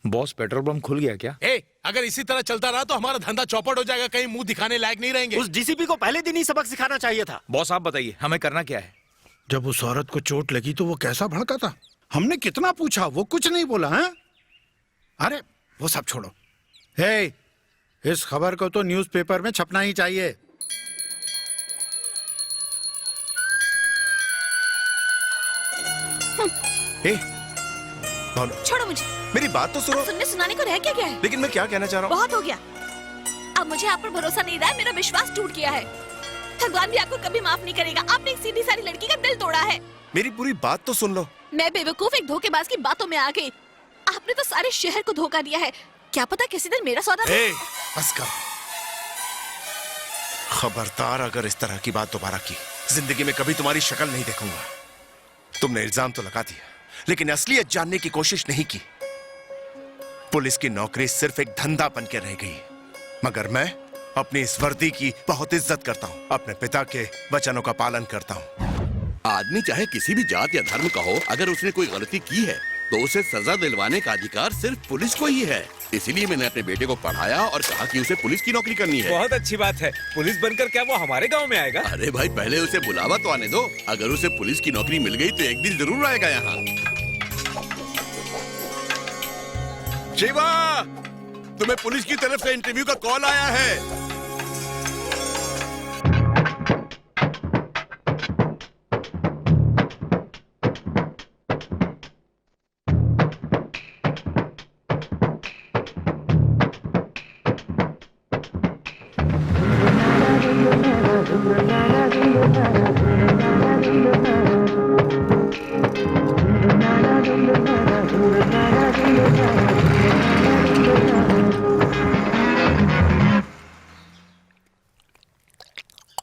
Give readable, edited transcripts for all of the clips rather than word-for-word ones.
Boss petrol pump खुल गया क्या? अगर इसी तरह चलता रहा तो हमारा धंधा चौपट हो जाएगा, कहीं मुंह दिखाने लायक नहीं रहेंगे। उस डीसीपी को पहले दिन ही सबक सिखाना चाहिए था। बॉस आप बताइए हमें करना क्या है? जब उस औरत को चोट लगी तो वो कैसा भड़का था। हमने कितना पूछा, वो कुछ नहीं बोला। है अरे वो सब छोड़ो। हे, इस खबर को तो न्यूज़पेपर में छपना ही चाहिए। छोड़ो मुझे। मेरी बात तो सुनो। सुनने सुनाने को रह क्या है? लेकिन मैं क्या कहना चाह रहा हूँ। बहुत हो गया। अब मुझे आप पर भरोसा नहीं रहा है, मेरा विश्वास टूट गया है। भगवान भी आपको कभी माफ नहीं करेगा। आपने एक सीधी सारी लड़की का दिल तोड़ा है। मेरी पूरी बात तो सुन लो। मैं बेवकूफ एक धोखेबाज की बातों में आ गई। आपने तो सारे शहर को धोखा दिया है। क्या पता किसी दिन मेरा सौदा। बस कर। खबरदार, अगर इस तरह की बात दोबारा की, जिंदगी में कभी तुम्हारी शक्ल नहीं देखूंगा। तुमने इल्जाम तो लगा दिया, लेकिन असलियत जानने की कोशिश नहीं की। पुलिस की नौकरी सिर्फ एक धंधा बन के रह गई, मगर मैं अपनी इस वर्दी की बहुत इज्जत करता हूँ। अपने पिता के वचनों का पालन करता हूँ। आदमी चाहे किसी भी जात या धर्म का हो, अगर उसने कोई गलती की है तो उसे सजा दिलवाने का अधिकार सिर्फ पुलिस को ही है। इसीलिए मैंने अपने बेटे को पढ़ाया और कहा कि उसे पुलिस की नौकरी करनी है। बहुत अच्छी बात है। पुलिस बनकर क्या वो हमारे गांव में आएगा? अरे भाई, पहले उसे बुलावा तो आने दो। अगर उसे पुलिस की नौकरी मिल गई तो एक दिन जरूर आएगा यहाँ। शिवा, तुम्हें पुलिस की तरफ से इंटरव्यू का कॉल आया है।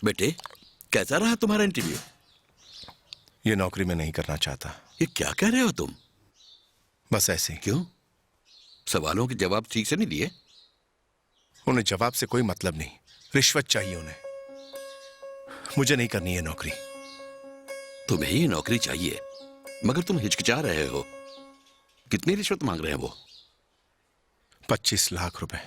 बेटे, कैसा रहा तुम्हारा इंटरव्यू? ये नौकरी मैं नहीं करना चाहता। ये क्या कह रहे हो तुम? बस ऐसे ही। क्यों? सवालों के जवाब ठीक से नहीं दिए? उन्हें जवाब से कोई मतलब नहीं, रिश्वत चाहिए उन्हें। मुझे नहीं करनी है नौकरी। तुम्हें ये नौकरी चाहिए, मगर तुम हिचकिचा रहे हो। कितनी रिश्वत मांग रहे हैं वो? 25 लाख रुपए।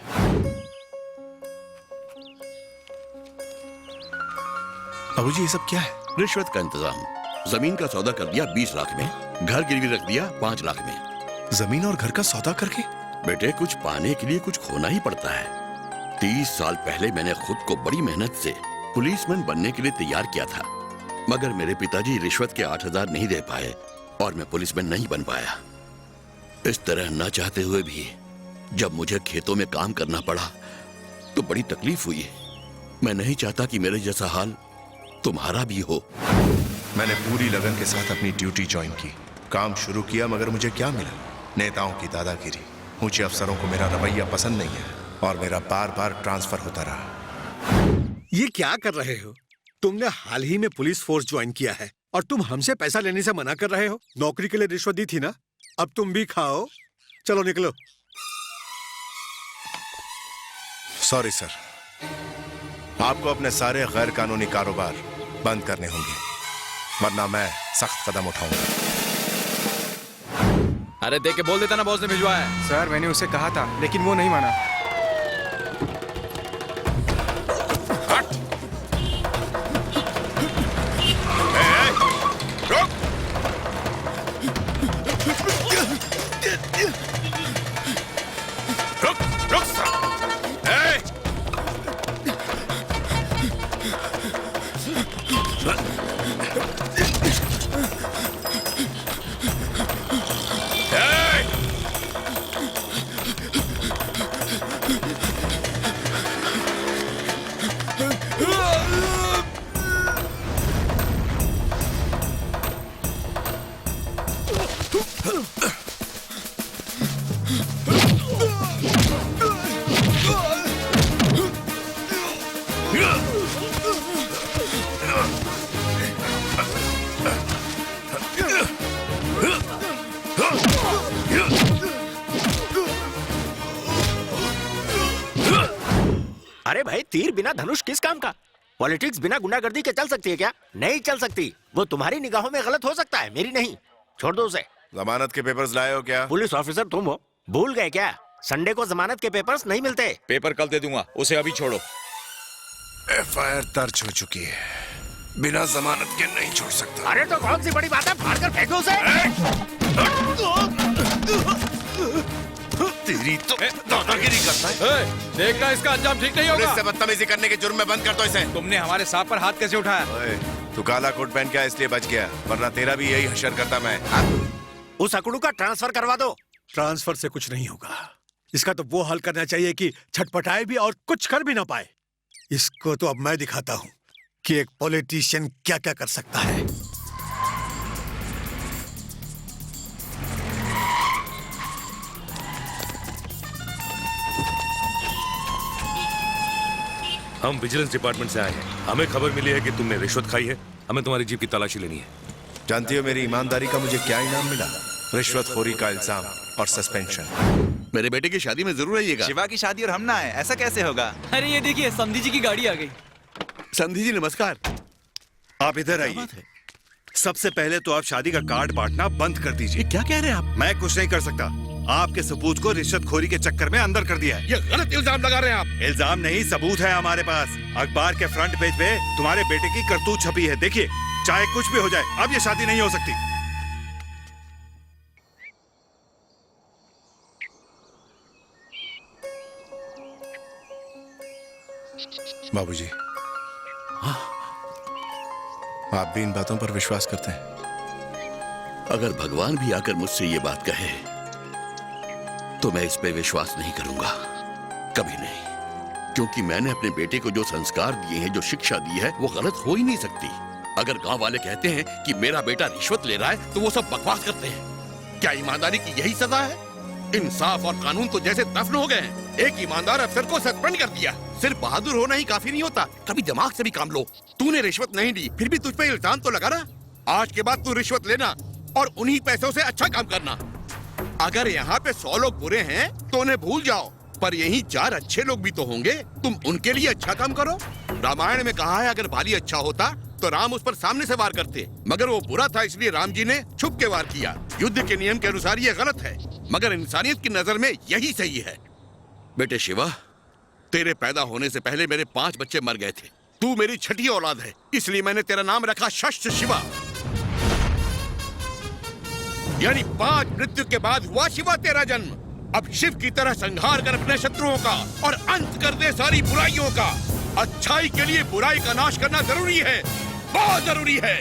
बाबूजी, ये सब क्या है? रिश्वत का इंतजाम। जमीन का सौदा कर दिया 20 लाख में, घर गिरवी रख दिया 5 लाख में। जमीन और घर का सौदा करके? बेटे, कुछ पाने के लिए कुछ खोना ही पड़ता है। 30 साल पहले मैंने खुद को बड़ी मेहनत से पुलिसमैन बनने के लिए तैयार किया था, मगर मेरे पिताजी रिश्वत के 8,000 नहीं दे पाए और मैं पुलिसमैन नहीं बन पाया। इस तरह न चाहते हुए भी जब मुझे खेतों में काम करना पड़ा तो बड़ी तकलीफ हुई। मैं नहीं चाहता कि मेरे जैसा हाल तुम्हारा भी हो। मैंने पूरी लगन के साथ अपनी ड्यूटी ज्वाइन की, काम शुरू किया, मगर मुझे क्या मिला? नेताओं की दादागिरी। ऊंचे अफसरों को मेरा रवैया पसंद नहीं है और मेरा बार बार ट्रांसफर होता रहा। ये क्या कर रहे हो? तुमने हाल ही में पुलिस फोर्स ज्वाइन किया है और तुम हमसे पैसा लेने से मना कर रहे हो। नौकरी के लिए रिश्वत दी थी ना, अब तुम भी खाओ। चलो निकलो। सॉरी सर, आपको अपने सारे गैर कानूनी कारोबार बंद करने होंगे, वरना मैं सख्त कदम उठाऊंगा। अरे देख के बोल देता ना बॉस ने भिजवाया है। सर, मैंने उसे कहा था लेकिन वो नहीं माना। अरे भाई, तीर बिना धनुष किस काम का? पॉलिटिक्स बिना गुंडागर्दी के चल सकती है क्या? नहीं चल सकती। वो तुम्हारी निगाहों में गलत हो सकता है, मेरी नहीं। छोड़ दो उसे। जमानत के पेपर्स लाए हो क्या? पुलिस ऑफिसर तुम हो, भूल गए क्या? संडे को जमानत के पेपर्स नहीं मिलते। पेपर कल दे दूंगा, उसे अभी छोड़ो। एफआईआर दर्ज हो चुकी है, बिना जमानत के नहीं छोड़ सकता। अरे तो कौन सी बड़ी बात है, फाड़ कर फेंको उसे। तेरी तो दादागिरी करता है। देखना, इसका अंजाम ठीक नहीं पुलिस होगा। से बदतमीजी करने के जुर्म में बंद कर दो इसे। तुमने हमारे सांप पर हाथ कैसे उठाया? ओए, तू काला कोट पहन के आया इसलिए बच गया, वरना तेरा भी यही हशर करता मैं। उस अकड़ू का ट्रांसफर करवा दो। ट्रांसफर से कुछ नहीं होगा। इसका तो वो हाल करना चाहिए कि छटपटाए भी और कुछ कर भी ना पाए। इसको तो अब मैं दिखाता हूँ कि एक पॉलिटिशियन क्या क्या कर सकता है। हम विजिलेंस डिपार्टमेंट से आए हैं। हमें खबर मिली है कि तुमने रिश्वत खाई है। हमें तुम्हारी जीप की तलाशी लेनी है। जानती हो मेरी ईमानदारी का मुझे क्या इनाम मिला? रिश्वतखोरी का इल्जाम और सस्पेंशन। मेरे बेटे की शादी में जरूर आइएगा। शिवा की शादी और हम ना आए, ऐसा कैसे होगा? अरे ये देखिए, समधी जी की गाड़ी आ गई। संधि जी नमस्कार। आप इधर आइए। सबसे पहले तो आप शादी का कार्ड बांटना बंद कर दीजिए। क्या कह रहे हैं आप? मैं कुछ नहीं कर सकता। आपके सबूत को रिश्वतखोरी के चक्कर में अंदर कर दिया है। ये गलत इल्जाम लगा रहे हैं आप। इल्जाम नहीं, सबूत है हमारे पास। अखबार के फ्रंट पेज पे तुम्हारे बेटे की करतूत छपी है। देखिए, चाहे कुछ भी हो जाए, अब ये शादी नहीं हो सकती। बाबूजी, आप भी इन बातों पर विश्वास करते हैं? अगर भगवान भी आकर मुझसे ये बात कहे तो मैं इस पे विश्वास नहीं करूंगा, कभी नहीं। क्योंकि मैंने अपने बेटे को जो संस्कार दिए हैं, जो शिक्षा दी है, वो गलत हो ही नहीं सकती। अगर गांव वाले कहते हैं कि मेरा बेटा रिश्वत ले रहा है तो वो सब बकवास करते हैं। क्या ईमानदारी की यही सजा है? इंसाफ और कानून तो जैसे दफन हो गए हैं। एक ईमानदार अफसर को सस्पेंड कर दिया। सिर्फ बहादुर होना ही काफी नहीं होता, कभी दिमाग से भी काम लो। तूने रिश्वत नहीं दी, फिर भी तुझ पे इल्जाम तो लगा रहा। आज के बाद तू रिश्वत लेना और उन्हीं पैसों से अच्छा काम करना। अगर यहाँ पे 100 लोग बुरे हैं तो उन्हें भूल जाओ, पर यहीं 4 अच्छे लोग भी तो होंगे। तुम उनके लिए अच्छा काम करो। रामायण में कहा है, अगर बाली अच्छा होता तो राम उस पर सामने से वार करते, मगर वो बुरा था इसलिए राम जी ने छुप के वार किया। युद्ध के नियम के अनुसार ये गलत है, मगर इंसानियत की नजर में यही सही है। बेटे शिवा, तेरे पैदा होने से पहले मेरे 5 बच्चे मर गए थे। तू मेरी छठी औलाद है, इसलिए मैंने तेरा नाम रखा शस्त्र शिवा। यानी 5 मृत्यु के बाद हुआ शिवा तेरा जन्म। अब शिव की तरह संहार कर अपने शत्रुओं का और अंत कर दे सारी बुराइयों का। अच्छाई के लिए बुराई का नाश करना जरूरी है, बहुत जरूरी है।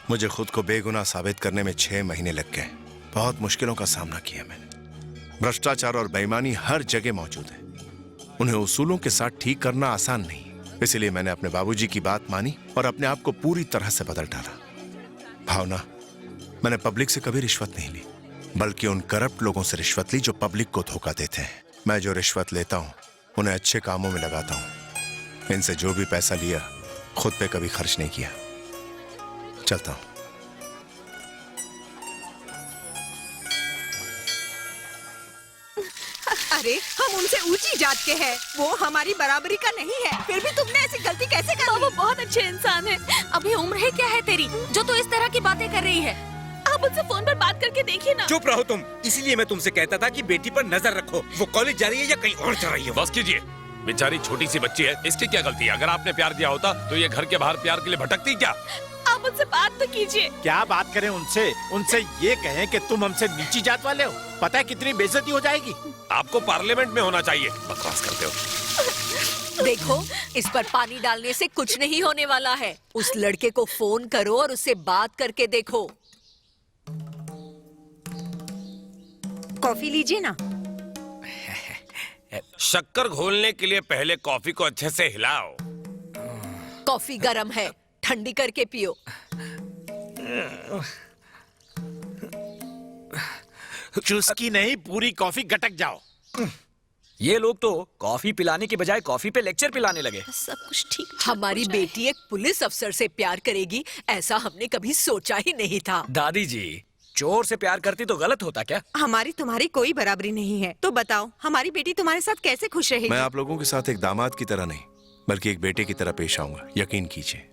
मुझे खुद को बेगुनाह साबित करने में 6 महीने लग गए। बहुत मुश्किलों का सामना किया मैंने। भ्रष्टाचार और बेईमानी हर जगह मौजूद है। उन्हें उसूलों के साथ ठीक करना आसान नहीं, इसलिए मैंने अपने बाबूजी की बात मानी और अपने आप को पूरी तरह से बदल डाला। भावना, मैंने पब्लिक से कभी रिश्वत नहीं ली, बल्कि उन करप्ट लोगों से रिश्वत ली जो पब्लिक को धोखा देते हैं। मैं जो रिश्वत लेता हूं उन्हें अच्छे कामों में लगाता हूं। इनसे जो भी पैसा लिया खुद पे कभी खर्च नहीं किया। चलता हूं। अरे हम उनसे ऊंची जात के हैं, वो हमारी बराबरी का नहीं है, फिर भी तुमने ऐसी गलती कैसे कर ली? वो बहुत अच्छे इंसान है। अभी उम्र है क्या है तेरी जो तू इस तरह की बातें कर रही है? आप उनसे फोन पर बात करके देखिए ना। चुप रहो तुम। इसीलिए मैं तुमसे कहता था कि बेटी पर नजर रखो, वो कॉलेज जा रही है या कहीं और जा रही है। बस कीजिए, बेचारी छोटी सी बच्ची है, इसकी क्या गलती है? अगर आपने प्यार दिया होता तो ये घर के बाहर प्यार के लिए भटकती क्या? आप उनसे बात तो कीजिए। क्या बात करें उनसे? उनसे ये कहें कि तुम हमसे नीची जात वाले हो। पता है कितनी बेइज्जती हो जाएगी। आपको पार्लियामेंट में होना चाहिए। बकवास करते हो। देखो, इस पर पानी डालने से कुछ नहीं होने वाला है। उस लड़के को फोन करो और उससे बात करके देखो। कॉफी लीजिए ना। शक्कर घोलने के लिए पहले कॉफी को अच्छे से हिलाओ। कॉफी गरम है, ठंडी करके पियो। चुस्की नहीं, पूरी कॉफी गटक जाओ। ये लोग तो कॉफी पिलाने की बजाय कॉफी पे लेक्चर पिलाने लगे। सब कुछ ठीक। हमारी बेटी एक पुलिस अफसर से प्यार करेगी, ऐसा हमने कभी सोचा ही नहीं था। दादी जी, चोर से प्यार करती तो गलत होता क्या? हमारी तुम्हारी कोई बराबरी नहीं है, तो बताओ हमारी बेटी तुम्हारे साथ कैसे खुश रहेगी? मैं आप लोगों के साथ एक दामाद की तरह नहीं, बल्कि एक बेटे की तरह पेश आऊंगा, यकीन कीजिए।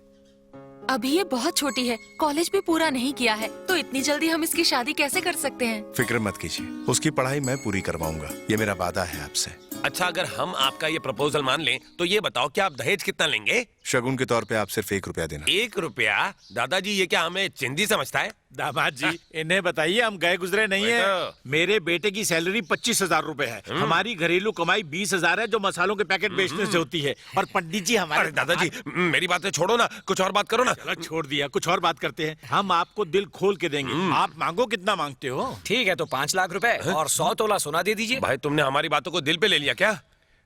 अभी ये बहुत छोटी है, कॉलेज भी पूरा नहीं किया है, तो इतनी जल्दी हम इसकी शादी कैसे कर सकते हैं? फिक्र मत कीजिए, उसकी पढ़ाई मैं पूरी करवाऊंगा, ये मेरा वादा है आपसे। अच्छा, अगर हम आपका ये प्रपोजल मान लें तो ये बताओ कि आप दहेज कितना लेंगे? शगुन के तौर पे आप सिर्फ 1 रुपया देना। 1 रुपया? दादाजी ये क्या हमें चिंदी समझता है? दामाद जी, इन्हें बताइए हम गए गुजरे नहीं है। मेरे बेटे की सैलरी 25,000 रुपए है। हमारी घरेलू कमाई 20,000 है, जो मसालों के पैकेट बेचने से होती है। और पंडित जी हमारे। अरे दादाजी, मेरी बातें छोड़ो ना, कुछ और बात करो ना। चलो छोड़ दिया, कुछ और बात करते हैं। हम आपको दिल खोल के देंगे। आप मांगो, कितना मांगते हो? ठीक है, तो 5 लाख रुपए और 100 तोला सोना दे दीजिए। भाई, तुमने हमारी बातों को दिल पे ले लिया क्या?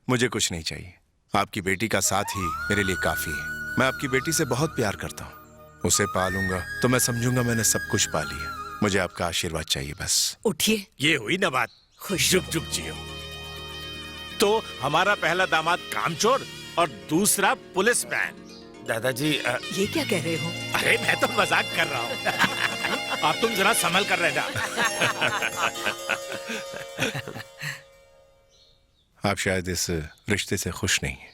मुझे कुछ नहीं चाहिए, आपकी बेटी का साथ ही मेरे लिए काफी है। मैं आपकी बेटी से बहुत प्यार करता हूँ, उसे पालूंगा तो मैं समझूंगा मैंने सब कुछ पा लिया। मुझे आपका आशीर्वाद चाहिए बस। उठिए। ये हुई ना बात, खुश जुग जुग जियो। तो हमारा पहला दामाद कामचोर और दूसरा पुलिसमैन। दादाजी ये क्या कह रहे हो? अरे मैं तो मजाक कर रहा हूँ। अब तुम जरा संभल कर रहना। आप शायद इस रिश्ते से खुश नहीं हैं।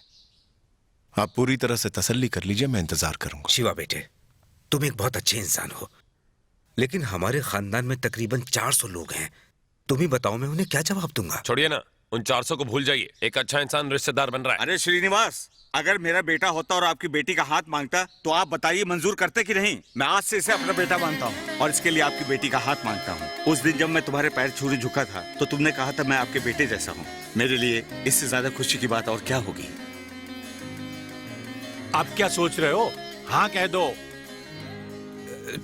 आप पूरी तरह से तसल्ली कर लीजिए, मैं इंतजार करूंगा। शिवा बेटे, तुम एक बहुत अच्छे इंसान हो, लेकिन हमारे खानदान में तकरीबन 400 लोग हैं। तुम ही बताओ मैं उन्हें क्या जवाब दूंगा? छोड़िए ना, उन 400 को भूल जाइए। एक अच्छा इंसान रिश्तेदार बन रहा है। अरे श्रीनिवास, अगर मेरा बेटा होता और आपकी बेटी का हाथ मांगता तो आप बताइए मंजूर करते कि नहीं? मैं आज से इसे अपना बेटा मानता हूँ और इसके लिए आपकी बेटी का हाथ मांगता हूँ। उस दिन जब मैं तुम्हारे पैर छूने झुका था तो तुमने कहा था मैं आपके बेटे जैसा हूँ। मेरे लिए इससे ज्यादा खुशी की बात और क्या होगी? आप क्या सोच रहे हो? हाँ कह दो।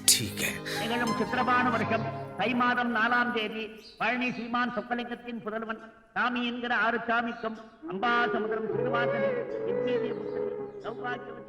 ठीक है। चित्रपाणवर्षम तैमादम 4 தேதி பழனி ஸ்ரீமான் சொக்கலிங்கத்தின் புதல்வன் சாமி என்கிற ஆறுசாமிக்கும் அம்பா சமுதிரம் சிறுவாசனை சௌபாகியவதி